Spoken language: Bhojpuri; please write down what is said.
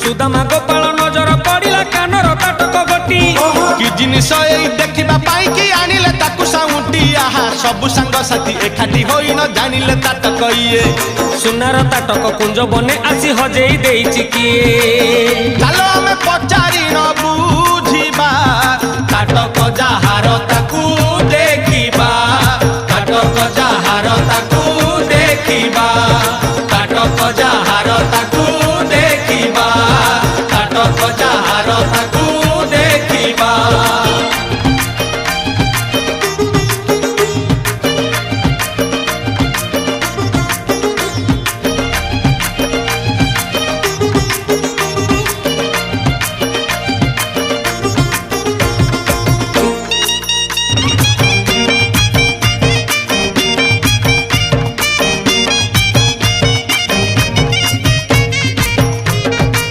सुदामा गोपाल नजर पड़िला कानर ताटक गोटी कि जिनिस एई देखिबा पाई कि आनिले ताकु साउंटी आहा सब संग साथी एकाठी होई न जानिले ताटक इए सुनार ताटक कुंज बने आसी हजेई देइछि किए चलो